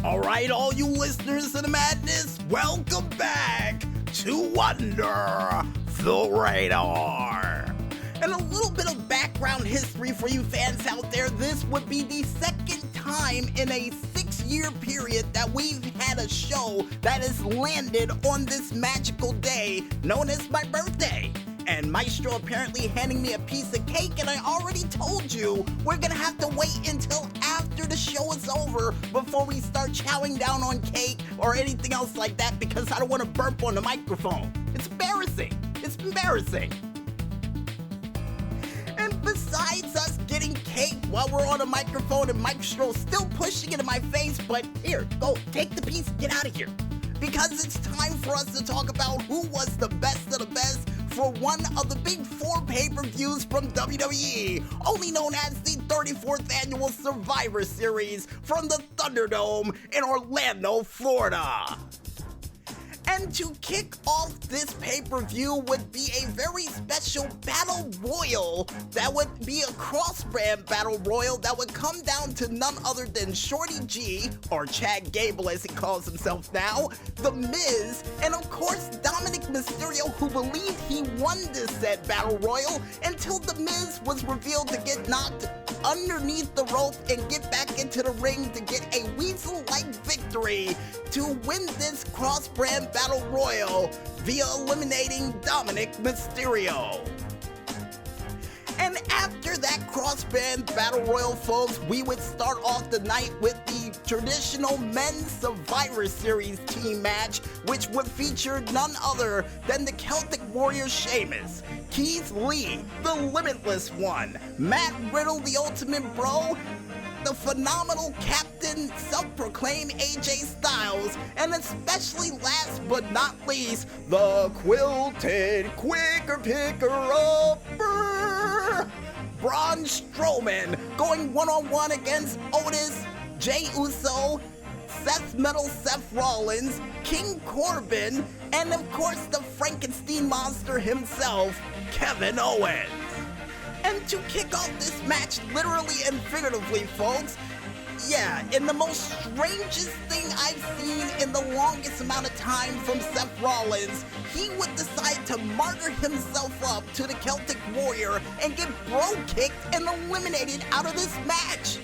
Alright, all you listeners of the madness, welcome back to Under the Radar. And a little bit of background history for you fans out there. This would be the second time in a 6-year period that we've had a show that has landed on this magical day known as my birthday. And Maestro apparently handing me a piece of cake, and I already told you we're gonna have to wait until after the show is over before we start chowing down on cake or anything else like that, because I don't want to burp on the microphone. It's embarrassing. It's embarrassing. And besides us getting cake while we're on a microphone and Maestro still pushing it in my face, but here, go, take the piece, get out of here. Because it's time for us to talk about who was the best of the best for one of the big 4 pay-per-views from WWE, only known as the 34th Annual Survivor Series from the Thunderdome in Orlando, Florida. And to kick off this pay-per-view would be a very special battle royal that would be a cross-brand battle royal that would come down to none other than Shorty G, or Chad Gable as he calls himself now, The Miz, and of course Dominic Mysterio, who believed he won this said battle royal until The Miz was revealed to get knocked underneath the rope and get back into the ring to get a weasel-like victory to win this cross-brand battle royal via eliminating Dominic Mysterio. And after that cross-brand battle royal, folks, we would start off the night with the traditional men's Survivor Series team match, which would feature none other than the Celtic Warrior Sheamus, Keith Lee, the Limitless One, Matt Riddle, the Ultimate Bro, the phenomenal Captain self-proclaimed AJ Styles, and especially last but not least, the Quilted Quicker Picker-Upper, Braun Strowman, going one-on-one against Otis, Jey Uso, Seth Metal Seth Rollins, King Corbin, and of course the Frankenstein monster himself, Kevin Owens. And to kick off this match, literally and figuratively, folks, yeah, in the most strangest thing I've seen in the longest amount of time from Seth Rollins, he would decide to martyr himself up to the Celtic Warrior and get bro-kicked and eliminated out of this match,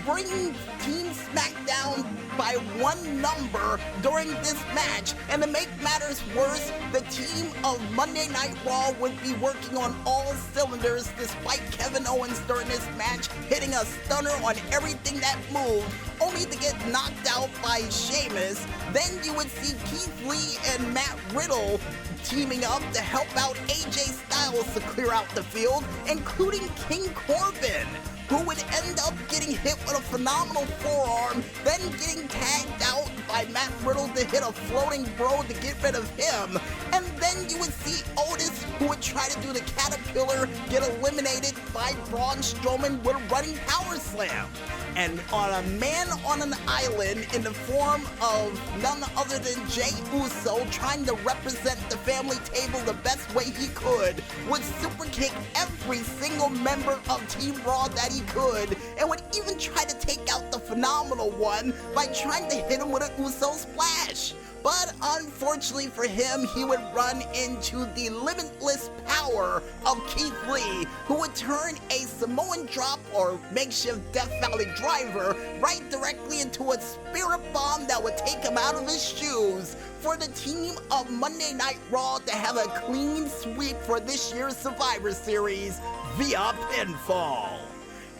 bringing Team SmackDown by 1 number during this match. And to make matters worse, the team of Monday Night Raw would be working on all cylinders despite Kevin Owens during this match hitting a stunner on everything that moved, only to get knocked out by Sheamus. Then you would see Keith Lee and Matt Riddle teaming up to help out AJ Styles to clear out the field, including King Corbin, who would end up getting hit with a phenomenal forearm, then getting tagged out by Matt Riddle to hit a floating bro to get rid of him. And then you would see Otis, who would try to do the caterpillar, get eliminated by Braun Strowman with a running power slam. And on a man on an island in the form of none other than Jey Uso, trying to represent the family table the best way he could, would super kick every single member of Team Raw that he could, and would even try to take out the Phenomenal One by trying to hit him with an Uso splash. But unfortunately for him, he would run into the limitless power of Keith Lee, who would turn a Samoan drop or makeshift Death Valley driver right directly into a spirit bomb that would take him out of his shoes, for the team of Monday Night Raw to have a clean sweep for this year's Survivor Series via pinfall.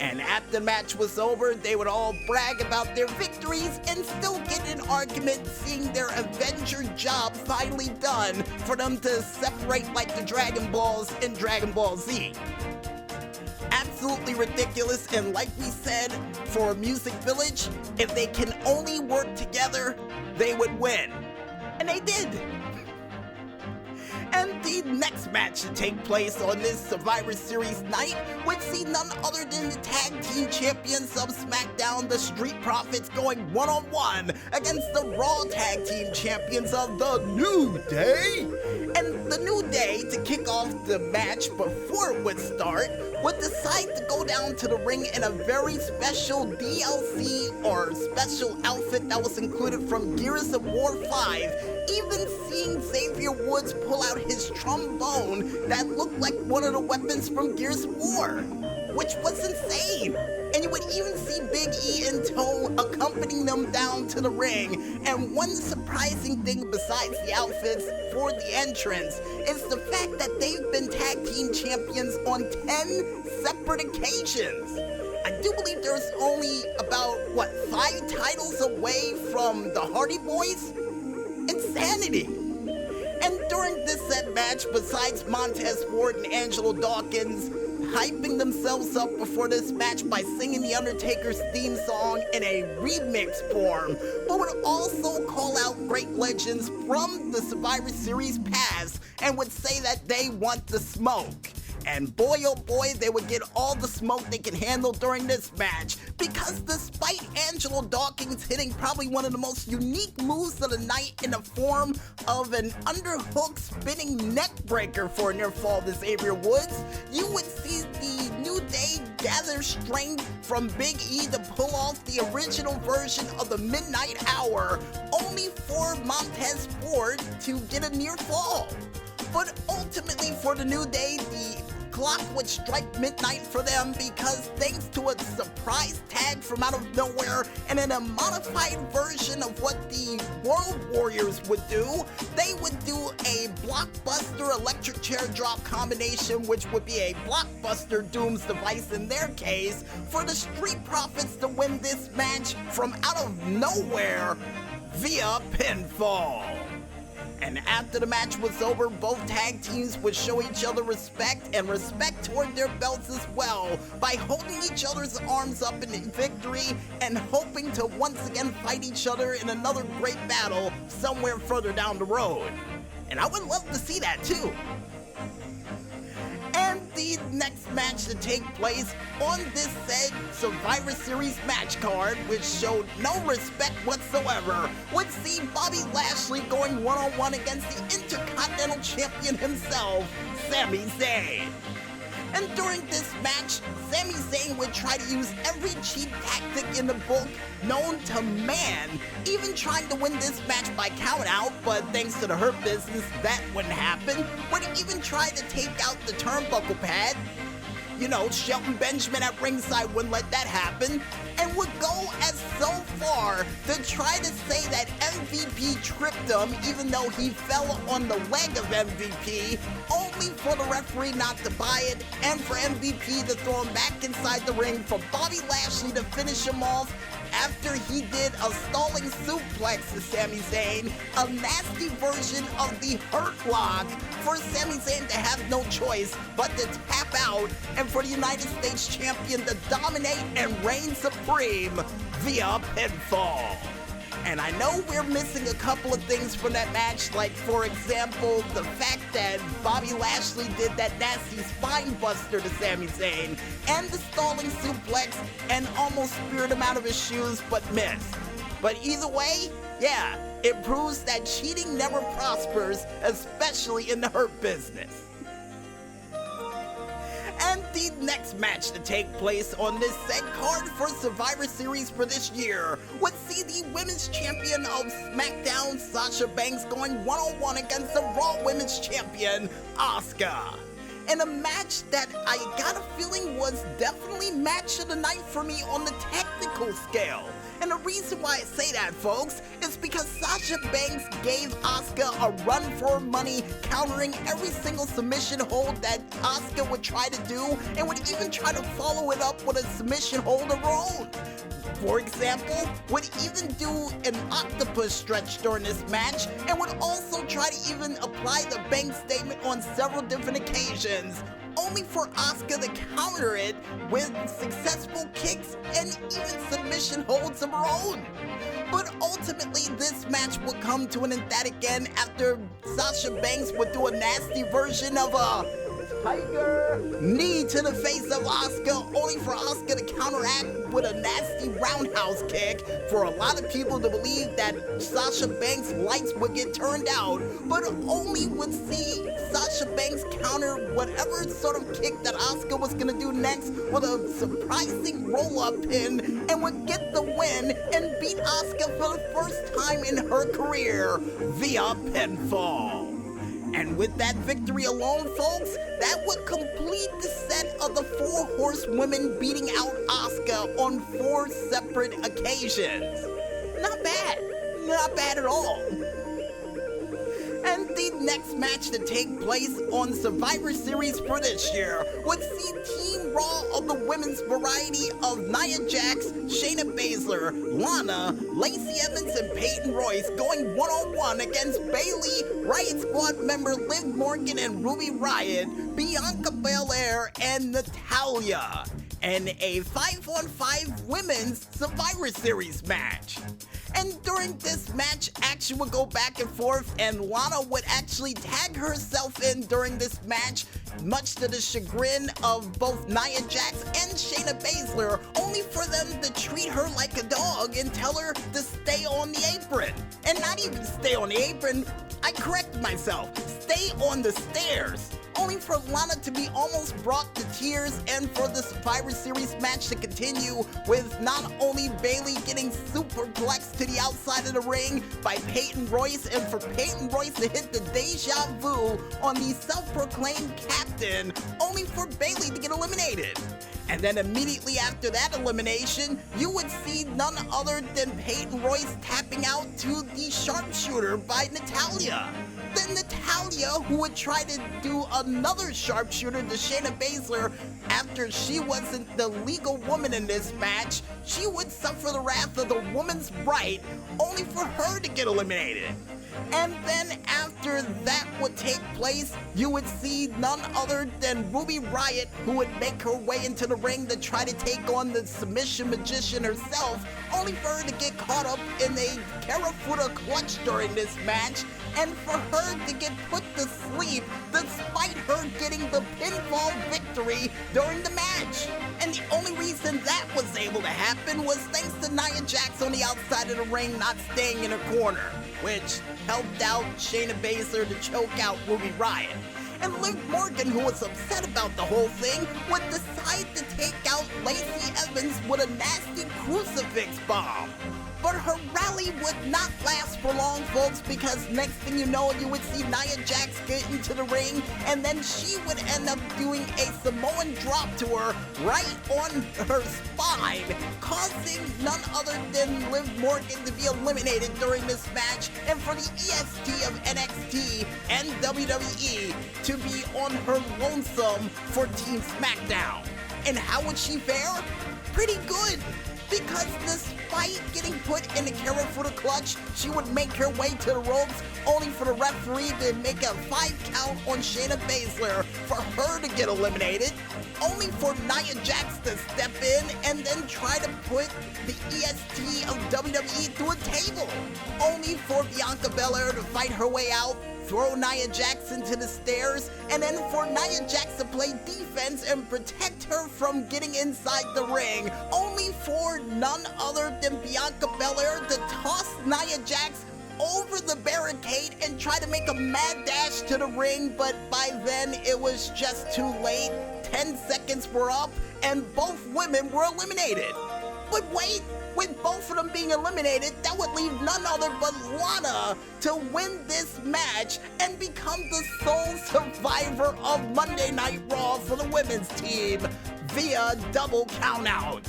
And after the match was over, they would all brag about their victories and still get in an argument, seeing their Avenger job finally done for them to separate like the Dragon Balls in Dragon Ball Z. Absolutely ridiculous, and like we said, for Music Village, if they can only work together, they would win. And they did. And The next match to take place on this Survivor Series night would see none other than the tag team champions of SmackDown, the Street Profits, going one-on-one against the Raw tag team champions of the New Day. And the New Day, to kick off the match before it would start, would decide to go down to the ring in a very special DLC or special outfit that was included from Gears of War 5, even seeing Xavier Woods pull out his trombone that looked like one of the weapons from Gears of War, which was insane. And you would even see Big E and Toe accompanying them down to the ring. And one surprising thing besides the outfits for the entrance is the fact that they've been tag team champions on 10 separate occasions. I do believe there's only about, 5 titles away from the Hardy Boys? Insanity! And during this set match, besides Montez Ford and Angelo Dawkins hyping themselves up before this match by singing The Undertaker's theme song in a remix form, but would also call out great legends from the Survivor Series past and would say that they want the smoke. And boy oh boy, they would get all the smoke they can handle during this match, because despite Angelo Dawkins hitting probably one of the most unique moves of the night in the form of an underhook spinning neck breaker for a near fall to Xavier Woods, you would see the New Day gather strength from Big E to pull off the original version of the Midnight Hour, only for Montez Ford to get a near fall. But ultimately for the New Day, the clock would strike midnight for them, because thanks to a surprise tag from out of nowhere and in a modified version of what the World Warriors would do, they would do a blockbuster electric chair drop combination, which would be a blockbuster Doom's device in their case, for the Street Profits to win this match from out of nowhere via pinfall. And after the match was over, both tag teams would show each other respect, and respect toward their belts as well, by holding each other's arms up in victory and hoping to once again fight each other in another great battle somewhere further down the road. And I would love to see that too. And the next match to take place on this said Survivor Series match card, which showed no respect whatsoever, would see Bobby Lashley going one-on-one against the Intercontinental Champion himself, Sami Zayn. And during this match, Sami Zayn would try to use every cheap tactic in the book known to man, even trying to win this match by count out, but thanks to the Hurt Business, that wouldn't happen. Would even try to take out the turnbuckle pad. You know, Shelton Benjamin at ringside wouldn't let that happen, and would go as so far to try to say that MVP tripped him even though he fell on the leg of MVP, only for the referee not to buy it, and for MVP to throw him back inside the ring for Bobby Lashley to finish him off after he did a stalling suplex to Sami Zayn, a nasty version of the Hurt Lock, for Sami Zayn to have no choice but to tap out, and for the United States Champion to dominate and reign supreme via pinfall. And I know we're missing a couple of things from that match, like, for example, the fact that Bobby Lashley did that nasty spine buster to Sami Zayn, and the stalling suplex, and almost speared him out of his shoes, but missed. But either way, yeah, it proves that cheating never prospers, especially in the Hurt Business. And the next match to take place on this said card for Survivor Series for this year would see the Women's Champion of SmackDown, Sasha Banks, going one-on-one against the Raw Women's Champion, Asuka. In a match that I got a feeling was definitely match of the night for me on the technical scale. And the reason why I say that, folks, is because Sasha Banks gave Asuka a run for money, countering every single submission hold that Asuka would try to do, and would even try to follow it up with a submission hold of her own. For example, would even do an octopus stretch during this match, and would also try to even apply the Banks statement on several different occasions, only for Asuka to counter it with successful kicks and even submission holds of her own. But ultimately, ultimately this match would come to an emphatic end after Sasha Banks would do a nasty version of a tiger knee to the face of Asuka, only for Asuka to counteract with a nasty roundhouse kick, for a lot of people to believe that Sasha Banks' lights would get turned out, but only would see Sasha Banks counter whatever sort of kick that Asuka was gonna do next with a surprising roll-up pin, and would get the win and beat Asuka for the first time in her career via pinfall. And with that victory alone, folks, that would complete the set of the 4 horsewomen beating out Asuka on 4 separate occasions. Not bad at all. And the next match to take place on Survivor Series for this year would see Team Raw of the women's variety of Nia Jax, Shayna Baszler, Lana, Lacey Evans, and Peyton Royce going one-on-one against Bayley, Riot Squad member Liv Morgan and Ruby Riott, Bianca Belair, and Natalya, in a 5-on-5 women's Survivor Series match. And during this match, action would go back and forth, and Lana would actually tag herself in during this match, much to the chagrin of both Nia Jax and Shayna Baszler, only for them to treat her like a dog and tell her to stay on the apron. And not even stay on the apron, I corrected myself, stay on the stairs. Only for Lana to be almost brought to tears, and for the Survivor Series match to continue with not only Bayley getting superplexed to the outside of the ring by Peyton Royce, and for Peyton Royce to hit the deja vu on the self-proclaimed captain, only for Bayley to get eliminated. And then immediately after that elimination, you would see none other than Peyton Royce tapping out to the sharpshooter by Natalya. Then Natalya, who would try to do another sharpshooter to Shayna Baszler after she wasn't the legal woman in this match, she would suffer the wrath of the woman's right, only for her to get eliminated. And then after that would take place, you would see none other than Ruby Riott, who would make her way into the ring to try to take on the submission magician herself, only for her to get caught up in a Karafuda clutch during this match, and for her to get put to sleep despite her getting the pinfall victory during the match. And the only reason that was able to happen was thanks to Nia Jax on the outside of the ring not staying in her corner, which helped out Shayna Baszler to choke out Ruby Riott. And Liv Morgan, who was upset about the whole thing, would decide to take out Lacey Evans with a nasty crucifix bomb. But her rally would not last for long, folks, because next thing you know, you would see Nia Jax get into the ring, and then she would end up doing a Samoan drop to her right on her spine, causing none other than Liv Morgan to be eliminated during this match, and for the EST of NXT and WWE to be on her lonesome for Team SmackDown. And how would she fare? Pretty good. Because despite getting put in the Karafuda clutch, she would make her way to the ropes, only for the referee to make a 5 count on Shayna Baszler for her to get eliminated, only for Nia Jax to step in and then try to put the EST of WWE through a table, only for Bianca Belair to fight her way out, throw Nia Jax into the stairs, and then for Nia Jax to play defense and protect her from getting inside the ring, only for none other than Bianca Belair to toss Nia Jax over the barricade and try to make a mad dash to the ring, but by then it was just too late. 10 seconds were up, and both women were eliminated. But wait, with both of them being eliminated, that would leave none other but Lana to win this match and become the sole survivor of Monday Night Raw for the women's team via double countout.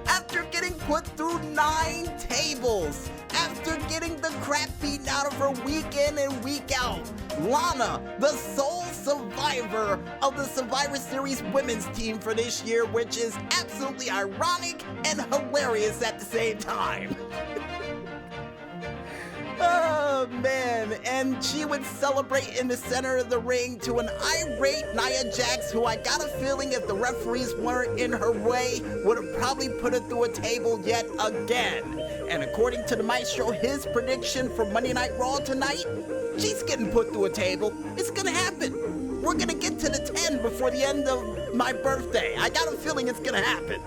After getting put through 9 tables, after getting the crap beaten out of her week in and week out, Lana, the sole survivor of the Survivor Series women's team for this year, which is absolutely ironic and hilarious at the same time. Oh, man. And she would celebrate in the center of the ring to an irate Nia Jax, who I got a feeling if the referees weren't in her way, would have probably put her through a table yet again. And according to the Maestro, his prediction for Monday Night Raw tonight, she's getting put through a table. It's gonna happen. We're gonna get to the 10 before the end of my birthday. I got a feeling it's gonna happen.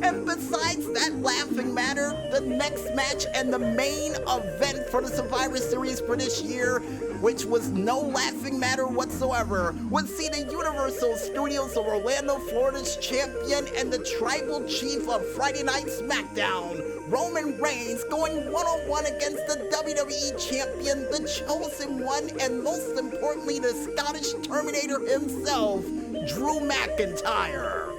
And besides that laughing matter, the next match and the main event for the Survivor Series for this year, which was no laughing matter whatsoever, would see the Universal Studios of Orlando, Florida's champion and the tribal chief of Friday Night SmackDown, Roman Reigns, going one-on-one against the WWE champion, the Chosen One, and most importantly, the Scottish Terminator himself, Drew McIntyre.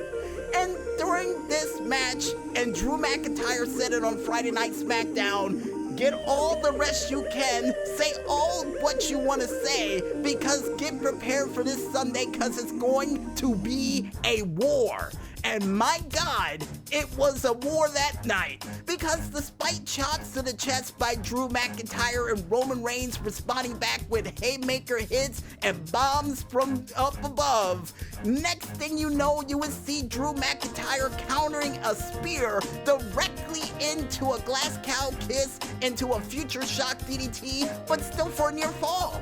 And during this match, and Drew McIntyre said it on Friday Night SmackDown, get all the rest you can, say all what you want to say, because get prepared for this Sunday, because it's going to be a war. And my God, it was a war that night, because despite chops to the chest by Drew McIntyre and Roman Reigns responding back with haymaker hits and bombs from up above, next thing you know, you would see Drew McIntyre countering a spear directly into a glass cow kiss, into a future shock DDT, but still for a near fall.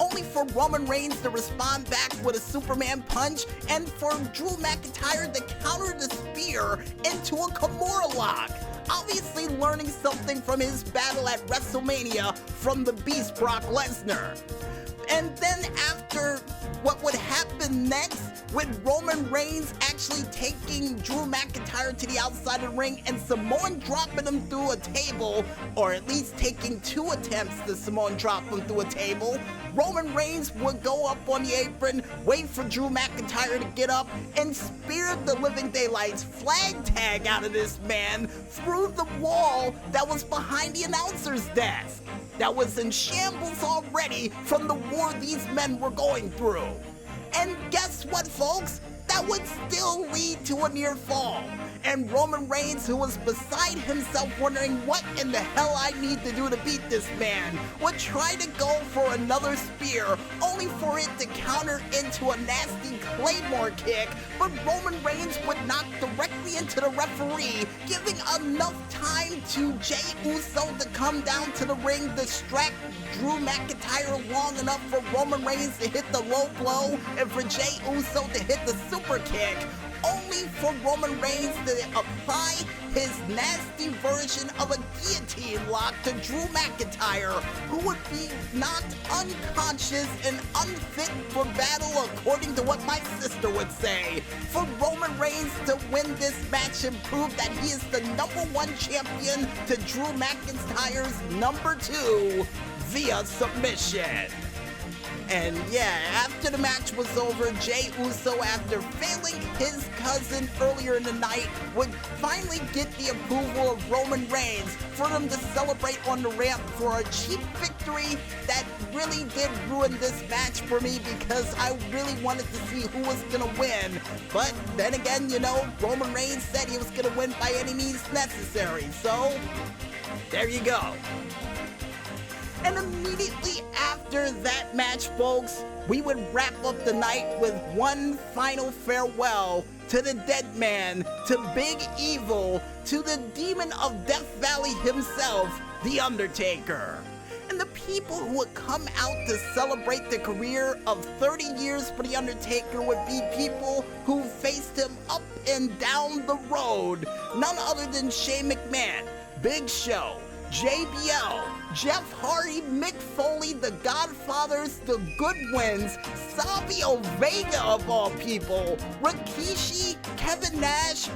Only for Roman Reigns to respond back with a Superman punch, and for Drew McIntyre to counter the spear into a Kimura lock. Obviously learning something from his battle at WrestleMania from the Beast Brock Lesnar. And then after what would happen next, with Roman Reigns actually taking Drew McIntyre to the outside of the ring and Samoan dropping him through a table, or at least taking 2 attempts to Samoan drop him through a table, Roman Reigns would go up on the apron, wait for Drew McIntyre to get up, and spear the living daylights flag tag out of this man through the wall that was behind the announcer's desk, that was in shambles already from the war these men were going through. And guess what, folks? That would still lead to a near fall. And Roman Reigns, who was beside himself wondering what in the hell I need to do to beat this man, would try to go for another spear, only for it to counter into a nasty Claymore kick, but Roman Reigns would knock directly into the referee, giving enough time to Jey Uso to come down to the ring, distract Drew McIntyre long enough for Roman Reigns to hit the low blow, and for Jey Uso to hit the super kick, only for Roman Reigns to apply his nasty version of a guillotine lock to Drew McIntyre, who would be knocked unconscious and unfit for battle, according to what my sister would say. For Roman Reigns to win this match and prove that he is the #1 champion to Drew McIntyre's #2 via submission. And yeah, after the match was over, Jey Uso, after failing his cousin earlier in the night, would finally get the approval of Roman Reigns for them to celebrate on the ramp for a cheap victory that really did ruin this match for me, because I really wanted to see who was gonna win. But then again, you know, Roman Reigns said he was gonna win by any means necessary, so there you go. And immediately after that match, folks, we would wrap up the night with one final farewell to the dead man, to Big Evil, to the demon of Death Valley himself, The Undertaker. And the people who would come out to celebrate the career of 30 years for The Undertaker would be people who faced him up and down the road. None other than Shane McMahon, Big Show, JBL, Jeff Hardy, Mick Foley, the Godfathers, the Goodwins, Savio Vega of all people, Rikishi, Kevin Nash,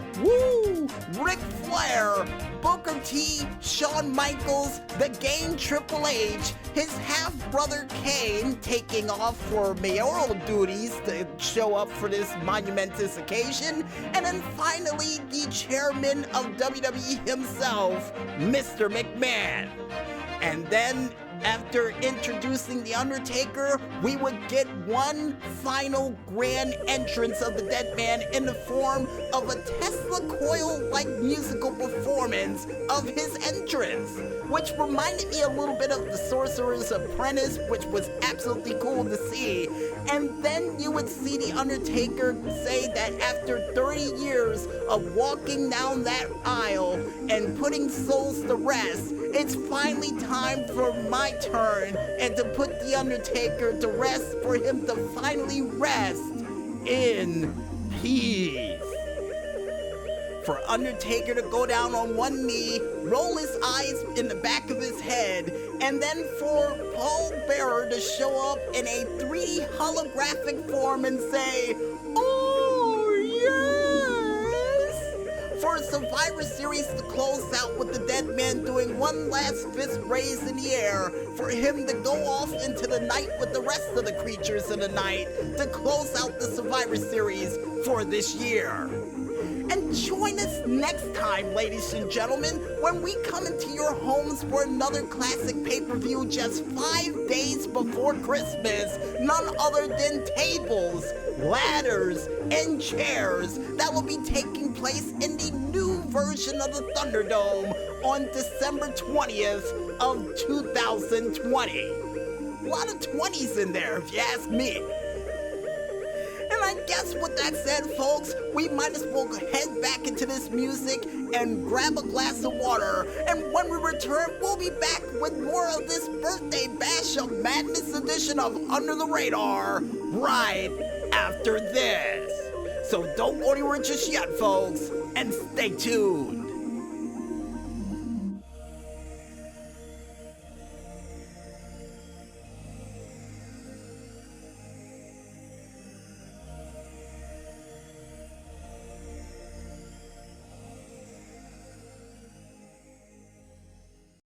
Ric Flair, Booker T, Shawn Michaels, The Game Triple H, his half-brother Kane taking off for mayoral duties to show up for this monumentous occasion, and then finally the chairman of WWE himself, Mr. McMahon. And then, after introducing The Undertaker, we would get one final grand entrance of the dead man in the form of a Tesla coil-like musical performance of his entrance, which reminded me a little bit of The Sorcerer's Apprentice, which was absolutely cool to see. And then you would see The Undertaker say that after 30 years of walking down that aisle and putting souls to rest, it's finally time for my turn, and to put The Undertaker to rest, for him to finally rest in peace. For Undertaker to go down on one knee, roll his eyes in the back of his head, and then for Paul Bearer to show up in a 3D holographic form and say, "Oh, yes!" For Survivor Series to close out with the dead man doing one last fist raise in the air, for him to go off into the night with the rest of the creatures in the night to close out the Survivor Series for this year. And join us next time, ladies and gentlemen, when we come into your homes for another classic pay-per-view just 5 days before Christmas, none other than Tables, Ladders, and Chairs that will be taking place in the new version of the Thunderdome on December 20th of 2020. A lot of 20s in there, if you ask me. And I guess with that said, folks, we might as well head back into this music and grab a glass of water. And when we return, we'll be back with more of this birthday bash of madness edition of Under the Radar right after this. So don't go anywhere just yet, folks, and stay tuned.